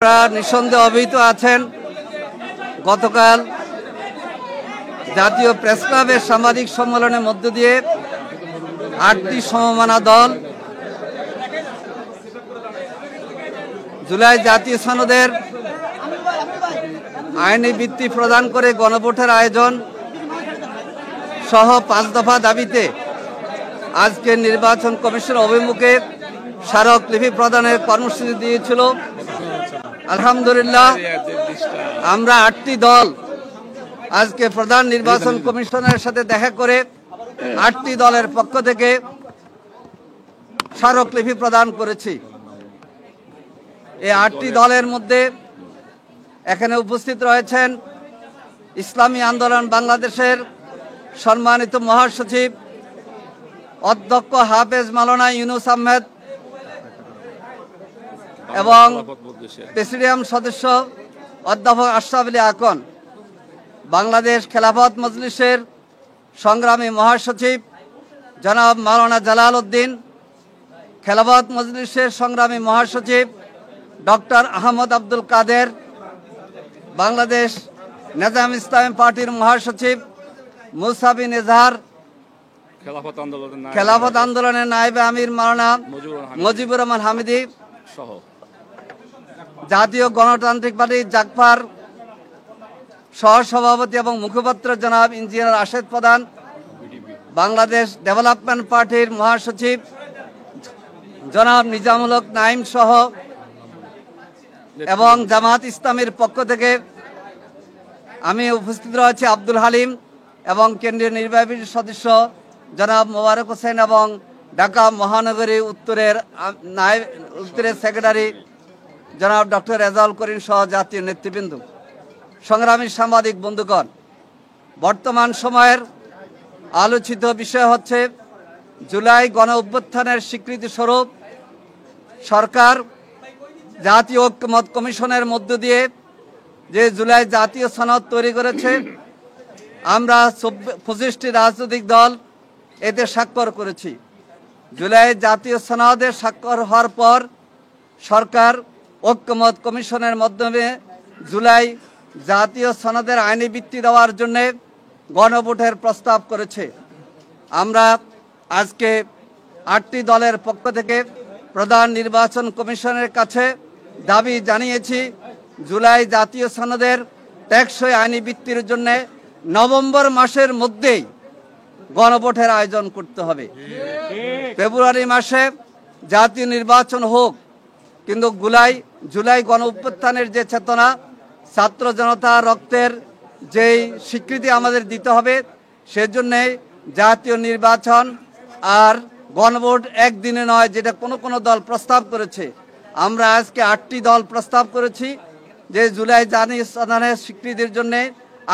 আপনারা নিঃসন্দেহে অবহিত আছেন, গতকাল জাতীয় প্রেস ক্লাবের সাংবাদিক সম্মেলনের মধ্য দিয়ে ৮টি সমমানা দল জুলাই জাতীয় সনদের আইনি ভিত্তি প্রদান করে গণভোটের আয়োজন সহ ৫ দফা দাবিতে আজকে নির্বাচন কমিশন অভিমুখে স্মারকলিপি প্রদানের কর্মসূচি দিয়েছিল। আলহামদুলিল্লাহ, আমরা ৮টি দল আজকে প্রধান নির্বাচন কমিশনের সাথে দেখা করে ৮টি দলের পক্ষ থেকে স্মারকলিপি প্রদান করেছি। এই ৮টি দলের মধ্যে এখানে উপস্থিত রয়েছেন ইসলামী আন্দোলন বাংলাদেশের সম্মানিত মহাসচিব অধ্যক্ষ হাফেজ মাওলানা ইউনুস আহমেদ এবং প্রেসিডিয়াম সদস্য অধ্যাপক আশরাফ আলী আকন, বাংলাদেশ খেলাফত মজলিসের সংগ্রামী মহাসচিব জনাব মাওলানা জালাল উদ্দিন, খেলাফত মজলিসের সংগ্রামী মহাসচিব ডক্টর আহমদ আব্দুল কাদের, বাংলাদেশ নেজাম ইসলামী পার্টির মহাসচিব মুসা বিন এজাহার, খেলাফত আন্দোলনের নায়েবে আমির মাওলানা মুজিবুর রহমান হামিদি সহ জাতীয় গণতান্ত্রিক পার্টি জাগফার সহসভাপতি এবং মুখপাত্র জনাব ইঞ্জিনিয়ার রাশেদ প্রধান, বাংলাদেশ ডেভেলপমেন্ট পার্টির মহাসচিব জনাব নিজামুল হক নাইম সহ এবং জামাত ইসলামের পক্ষ থেকে আমি উপস্থিত রয়েছি আব্দুল হালিম এবং কেন্দ্রীয় নির্বাহী সদস্য জনাব মোবারক হোসেন এবং ঢাকা মহানগরী উত্তরের সেক্রেটারি জনাব ডক্টর রেজাউল করিম সহ জাতীয় নেতৃবৃন্দ, সংগ্রামী সাংবাদিক বন্ধুগণ, বর্তমান সময়ের আলোচিত বিষয় হচ্ছে জুলাই গণ অভ্যুত্থানের স্বীকৃতি স্বরূপ সরকার জাতীয় ঐক্যমত কমিশনের মধ্য দিয়ে যে জুলাই জাতীয় সনদ তৈরি করেছে। আমরা 25টি রাজনৈতিক দল এতে স্বাক্ষর করেছি। জুলাই জাতীয় সনদে স্বাক্ষর হওয়ার পর সরকার ঐক্যমত কমিশনের মাধ্যমে জুলাই জাতীয় সনদের আইনি ভিত্তি দেওয়ার জন্য গণভোটের প্রস্তাব করেছে। আমরা আজকে ৮টি দলের পক্ষ থেকে প্রধান নির্বাচন কমিশনের কাছে দাবি জানিয়েছি, জুলাই জাতীয় সনদের টেকসই আইনি ভিত্তির জন্য নভেম্বর মাসের মধ্যেই গণভোটের আয়োজন করতে হবে। ফেব্রুয়ারি মাসে জাতীয় নির্বাচন হোক, কিন্তু জুলাই গণ অভ্যুত্থানের যে চেতনা, ছাত্র জনতা রক্তের যেই স্বীকৃতি আমাদের দিতে হবে, সেজন্য জাতীয় নির্বাচন আর গণভোট একদিনে নয়, যেটা কোনো দল প্রস্তাব করেছে। আমরা আজকে ৮টি দল প্রস্তাব করেছি যে জুলাই জাতীয় সনদের স্বীকৃতির জন্য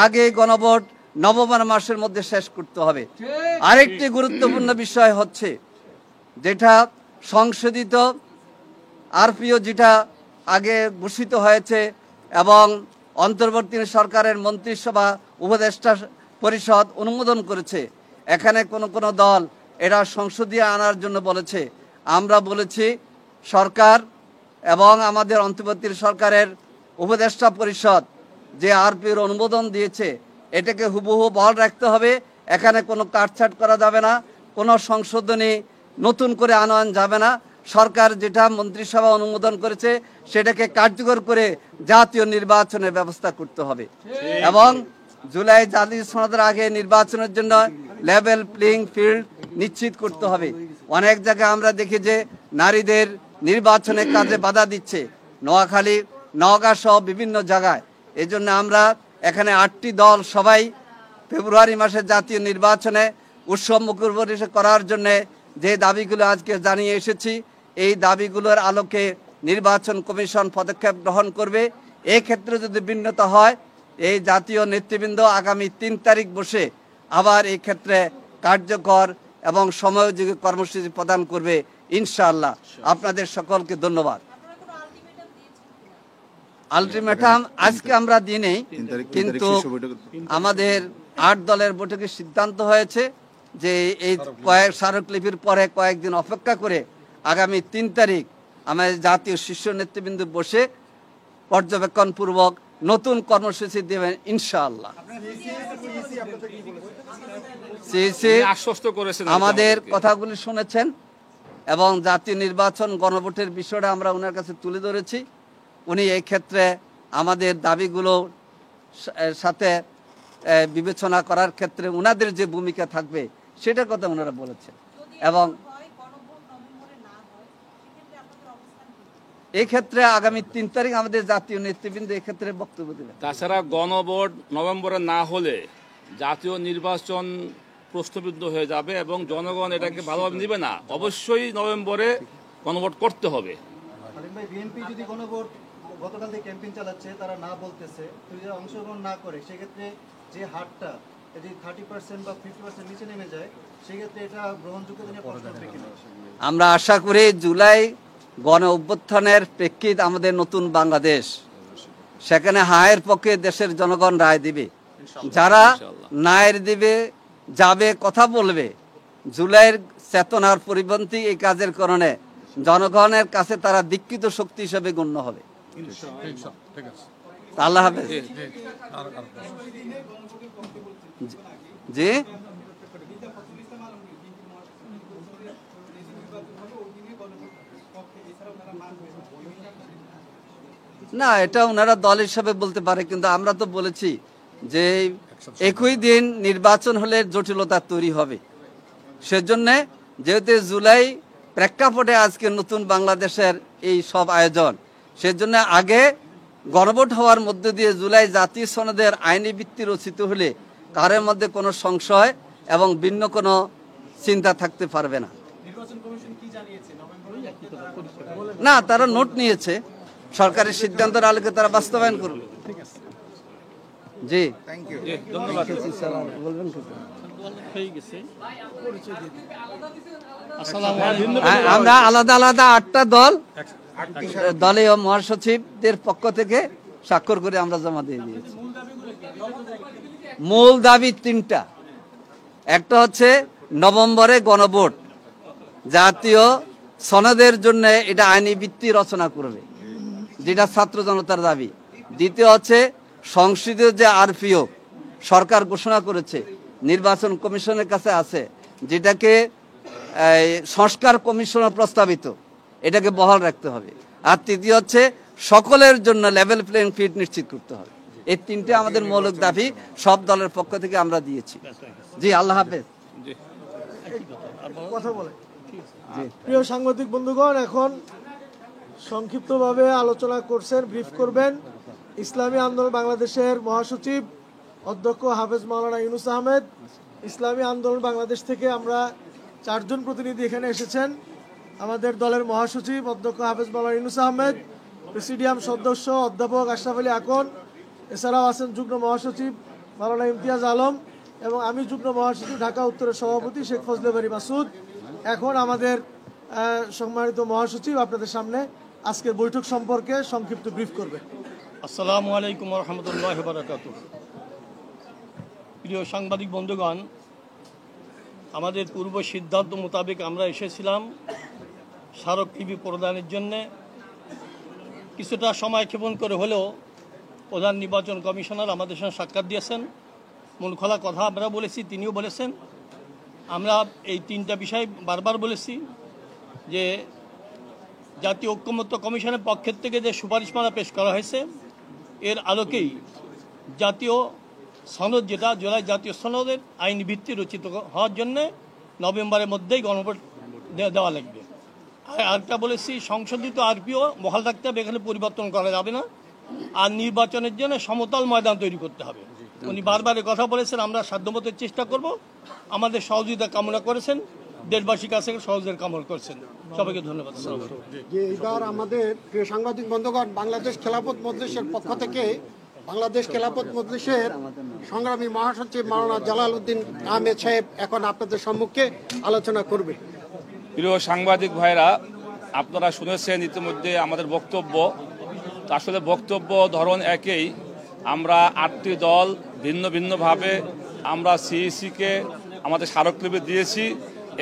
আগে গণভোট নভেম্বর মাসের মধ্যে শেষ করতে হবে। আরেকটি গুরুত্বপূর্ণ বিষয় হচ্ছে যেটা সংশোধিত আরপিও, যেটা আগে ঘোষিত হয়েছে এবং অন্তর্বর্তী সরকারের মন্ত্রিসভা উপদেষ্টা পরিষদ অনুমোদন করেছে। এখানে কোনো দল এটা সংসদীয় আনার জন্য বলেছে। আমরা বলেছি সরকার এবং আমাদের অন্তর্বর্তী সরকারের উপদেষ্টা পরিষদ যে আরপিওর অনুমোদন দিয়েছে, এটাকে হুবহু বহাল রাখতে হবে। এখানে কোনো কাটছাট করা যাবে না, কোনো সংশোধনী নতুন করে আনা যাবে না। সরকার যেটা মন্ত্রিসভা অনুমোদন করেছে সেটাকে কার্যকর করে জাতীয় নির্বাচনের ব্যবস্থা করতে হবে এবং জুলাই জাতীয় সনদের আগে নির্বাচনের জন্য লেভেল প্লেইং ফিল্ড নিশ্চিত করতে হবে। অনেক জায়গায় আমরা দেখি যে নারীদের নির্বাচনের কাজে বাধা দিচ্ছে, নোয়াখালী, নওগাঁ সহ বিভিন্ন জায়গায়। এই জন্য আমরা এখানে ৮টি দল সবাই ফেব্রুয়ারি মাসে জাতীয় নির্বাচনে উৎসবমুখর পরিবেশ করার জন্য যে দাবিগুলো আজকে জানিয়ে এসেছি, এই দাবিগুলোর আলোকে নির্বাচন কমিশন পদক্ষেপ গ্রহণ করবে। এই ক্ষেত্রে যদি ভিন্নতা হয়, এই জাতীয় নেতৃবৃন্দ আগামী ৩ তারিখ বসে আবার এই ক্ষেত্রে কার্যকর এবং সময়োযোগী কর্মসূচি প্রদান করবে ইনশাআল্লাহ। আপনাদের সকলকে ধন্যবাদ। আলটিমেটাম আজকে আমরা দিই নেই, কিন্তু আমাদের ৮ দলের বৈঠকে সিদ্ধান্ত হয়েছে যে এই স্মারকলিপির পরে কয়েকদিন অপেক্ষা করে আগামী ৩ তারিখ আমাদের জাতীয় শীর্ষ নেতৃবৃন্দ বসে পর্যবেক্ষণপূর্বক নতুন কর্মসূচি দেবেন ইনশাআল্লাহ। সিইসি আশ্বস্ত করেছেন আমাদের কথাগুলি শুনেছেন এবং জাতীয় নির্বাচন গণভোটের বিষয়টা আমরা ওনার কাছে তুলে ধরেছি। উনি এই ক্ষেত্রে আমাদের দাবিগুলো সাথে বিবেচনা করার ক্ষেত্রে ওনাদের যে ভূমিকা থাকবে সেটার কথা ওনারা বলেছেন। এবং এই ক্ষেত্রে আগামী 3 তারিখ আমাদের জাতীয় নেতৃবৃন্দ এই ক্ষেত্রে বক্তব্য দেবেন। তাছাড়া গণভোট নভেম্বরে না হলে জাতীয় নির্বাচন প্রশ্নবিদ্ধ হয়ে যাবে এবং জনগণ এটাকে ভালোভাবে নেবে না। অবশ্যই নভেম্বরে গণভোট করতে হবে। বিএনপি যদি গণভোট গতকাল থেকে ক্যাম্পেইন চালাচ্ছে, তারা না বলতেছে, যদি অংশগ্রহণ না করে সেক্ষেত্রে যে হারটা যদি 30% বা 50% নিচে নেমে যায় সেক্ষেত্রে এটা গ্রহণযোগ্য নিয়ে প্রশ্ন উঠবে কিনা? আমরা আশা করি জুলাই গণ অভ্যুত্থানের প্রেক্ষিত আমাদের নতুন বাংলাদেশ, সেখানে হায়ের পক্ষে দেশের জনগণ রায় দিবে। যারা নায়ের দিবে, যাবে, কথা বলবে, জুলাইয়ের চেতনার পরিপন্থী এই কাজের কারণে জনগণের কাছে তারা দীক্ষিত শক্তি হিসেবে গণ্য হবে। আল্লাহ হাফেজ। জি না, এটা ওনারা দল হিসাবে বলতে পারে, কিন্তু আমরা তো বলেছি যে একই দিন নির্বাচন হলে জটিলতা তৈরি হবে। সেজন্য যেহেতু জুলাই প্রেক্ষাপটে আজকে নতুন বাংলাদেশের এই সব আয়োজন, সেজন্য আগে গণভোট হওয়ার মধ্য দিয়ে জুলাই জাতীয় সনদের আইনি ভিত্তি রচিত হলে কারোর মধ্যে কোনো সংশয় এবং ভিন্ন কোনো চিন্তা থাকতে পারবে না। না, তারা নোট নিয়েছে, সরকারের সিদ্ধান্তের আলোকে তারা বাস্তবায়ন করবে। জি ধন্যবাদ। আমরা আলাদা আলাদা 8টা দলীয় মহাসচিবদের পক্ষ থেকে স্বাক্ষর করে আমরা জমা দিয়ে দিয়েছি। মূল দাবি 3টা। একটা হচ্ছে নভেম্বরে গণভোট, জাতীয় সনদের জন্য এটা আইনি ভিত্তি রচনা করবে, যেটা ছাত্র জনতার দাবি। দ্বিতীয় হচ্ছে সংসদীয় যে আরপিও সরকার ঘোষণা করেছে, নির্বাচন কমিশনের কাছে আছে, যেটাকে সংস্কার কমিশনের প্রস্তাবিত, এটাকে বহাল রাখতে হবে। আর তৃতীয় হচ্ছে সকলের জন্য লেভেল প্লেইং ফিল্ড নিশ্চিত করতে হবে। এই 3টে আমাদের মৌলিক দাবি সব দলের পক্ষ থেকে আমরা দিয়েছি। জি, আল্লাহ হাফেজ। কথা বলে প্রিয় সাংবাদিক বন্ধুগণ, এখন সংক্ষিপ্তভাবে আলোচনা করছেন, ব্রিফ করবেন ইসলামী আন্দোলন বাংলাদেশের মহাসচিব অধ্যক্ষ হাফেজ মাওলানা ইউনুস আহমেদ। ইসলামী আন্দোলন বাংলাদেশ থেকে আমরা 4 জন প্রতিনিধি এখানে এসেছেন। আমাদের দলের মহাসচিব অধ্যক্ষ হাফেজ মাওলানা ইউনুস আহমেদ, প্রেসিডিয়াম সদস্য অধ্যাপক আশরাফ আলী আকন, এছাড়াও আছেন যুগ্ম মহাসচিব মাওলানা ইমতিয়াজ আলম এবং আমি যুগ্ম মহাসচিব ঢাকা উত্তরের সভাপতি শেখ ফজলে বারী মাসুদ। এখন আমাদের সম্মানিত মহাসচিব আপনাদের সামনে আজকের বৈঠক সম্পর্কে সংক্ষিপ্ত ব্রিফ করবে। আসসালামু আলাইকুম রহমতুল্লাহ বারাকাতুহ। প্রিয় সাংবাদিক বন্ধুগণ, আমাদের পূর্ব সিদ্ধান্ত মোতাবেক আমরা এসেছিলাম স্মারকলিপি প্রদানের জন্যে। কিছুটা সময় ক্ষেপণ করে হলেও প্রধান নির্বাচন কমিশনার আমাদের সঙ্গে সাক্ষাৎ দিয়েছেন, মূল খোলা কথা আমরা বলেছি, তিনিও বলেছেন। আমরা এই 3টা বিষয় বারবার বলেছি যে জাতীয় ঐক্যমত্য কমিশনের পক্ষের থেকে যে সুপারিশমালা পেশ করা হয়েছে এর আলোকেই জাতীয় সনদ, যেটা জুলাই জাতীয় সনদের আইনি ভিত্তি রচিত হওয়ার জন্যে নভেম্বরের মধ্যেই গণভোট দেওয়া লাগবে। আর আরেকটা বলেছি, সংশোধিত আরপিও বহাল রাখতে হবে, এখানে পরিবর্তন করা যাবে না। আর নির্বাচনের জন্য সমতল ময়দান তৈরি করতে হবে। উনি বারবার কথা বলেছেন, আমরা সাধ্যমতো চেষ্টা করব। আমাদের সহযোগিতা কামনা করেছেন, দেশবাসীর কাছে সহযোগিতা কামনা করেছেন। সবাইকে ধন্যবাদ। এইবার আমাদের প্রিয় সাংবাদিক বন্ধুগণ, বাংলাদেশ খেলাফত মজলিসের পক্ষ থেকে বাংলাদেশ খেলাফত মজলিসের সংগ্রামী মহাসচিব মাওলানা জালাল উদ্দিন আহমেদ সাহেব এখন আপনাদের সম্মুখে আলোচনা করবে। প্রিয় সাংবাদিক ভাইরা, আপনারা শুনেছেন ইতিমধ্যে আমাদের বক্তব্য। আসলে বক্তব্য ধরন একই। আমরা 8টি দল ভিন্ন ভিন্নভাবে আমরা সিইসিকে আমাদের স্মারকলিপি দিয়েছি।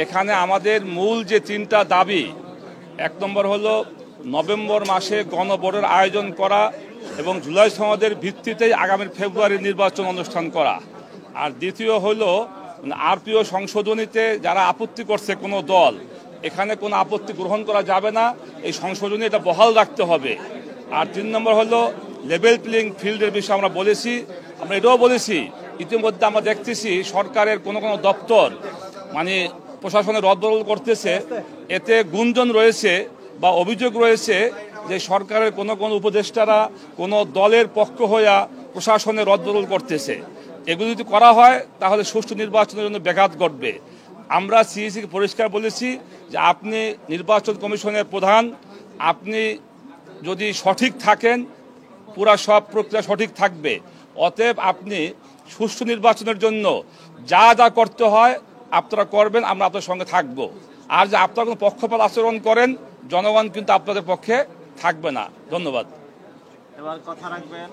এখানে আমাদের মূল যে 3টা দাবি, 1 নম্বর হলো নভেম্বর মাসে গণভোটের আয়োজন করা এবং জুলাই সনদের ভিত্তিতেই আগামী ফেব্রুয়ারি নির্বাচন অনুষ্ঠান করা। আর দ্বিতীয় হলো আরপিও সংশোধনীতে যারা আপত্তি করছে কোনো দল, এখানে কোনো আপত্তি গ্রহণ করা যাবে না, এই সংশোধনী এটা বহাল রাখতে হবে। আর 3 নম্বর হলো লেভেল প্লেইং ফিল্ডের বিষয়ে আমরা বলেছি, আমরা এটাও বলেছি ইতিমধ্যে আমরা দেখতেছি সরকারের কোনো দপ্তর মানে প্রশাসনের রদবদল করতেছে, এতে গুঞ্জন রয়েছে বা অভিযোগ রয়েছে যে সরকারের কোনো উপদেষ্টারা কোনো দলের পক্ষ হইয়া প্রশাসনের রদবদল করতেছে। এগুলো যদি করা হয় তাহলে সুষ্ঠু নির্বাচনের জন্য ব্যাঘাত ঘটবে। আমরা সিইসিকে পরিষ্কার বলেছি যে আপনি নির্বাচন কমিশনের প্রধান, আপনি যদি সঠিক থাকেন পুরা সব প্রক্রিয়া সঠিক থাকবে। অতএব আপনি সুষ্ঠু নির্বাচনের জন্য যা যা করতে হয় আপনারা করবেন, আমরা আপনার সঙ্গে থাকব। আর যে আপনারা কোনো পক্ষপাত আচরণ করেন জনগণ কিন্তু আপনাদের পক্ষে থাকবে না। ধন্যবাদ। এবার কথা রাখবেন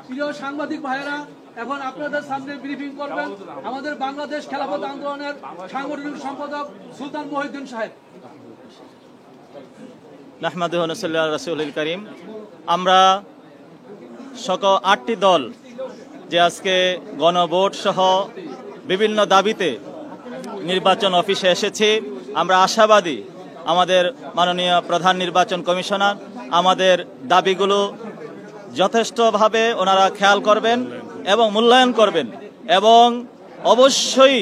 প্রিয় সাংবাদিক ভাইয়েরা, এখন আপনাদের সামনে ব্রিফিং করবেন আমাদের বাংলাদেশ খেলাফত আন্দোলনের সাংগঠনিক সম্পাদক সুলতান মহিউদ্দিন সাহেব। নাহমাদুহু ওয়া নুসাল্লি আলা রাসূলিল কারীম। আমরা সকল 8টি দল যে আজকে গণভোট সহ বিভিন্ন দাবিতে নির্বাচন অফিসে এসেছি, আমরা আশাবাদী আমাদের মাননীয় প্রধান নির্বাচন কমিশনার আমাদের দাবিগুলো যথেষ্টভাবে ওনারা খেয়াল করবেন এবং মূল্যায়ন করবেন এবং অবশ্যই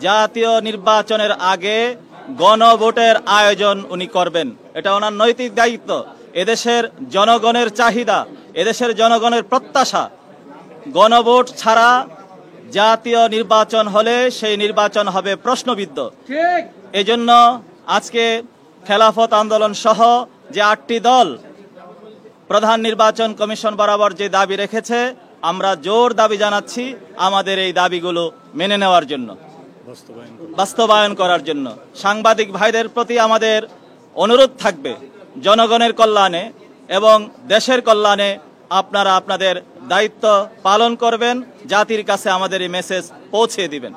জাতীয় নির্বাচনের আগে গণভোটের আয়োজন উনি করবেন। এটা ওনার নৈতিক দায়িত্ব। এদেশের জনগণের চাহিদা, এদেশের জনগণের প্রত্যাশা, গণভোট ছাড়া জাতীয় নির্বাচন হলে সেই নির্বাচন হবে প্রশ্নবিদ্ধ। এজন্য আজকে খেলাফত আন্দোলন সহ যে 8টি দল প্রধান নির্বাচন কমিশন বরাবর যে দাবি রেখেছে, আমরা জোর দাবি জানাচ্ছি আমাদের এই দাবিগুলো মেনে নেওয়ার জন্য, বাস্তবায়ন করার জন্য। সাংবাদিক ভাইদের প্রতি আমাদের অনুরোধ থাকবে জনগণের কল্যাণে এবং দেশের কল্যাণে আপনারা আপনাদের দায়িত্ব পালন করবেন, জাতির কাছে আমাদের এই মেসেজ পৌঁছে দিবেন।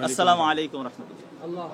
আসসালামু আলাইকুম ওয়া রাহমাতুল্লাহ।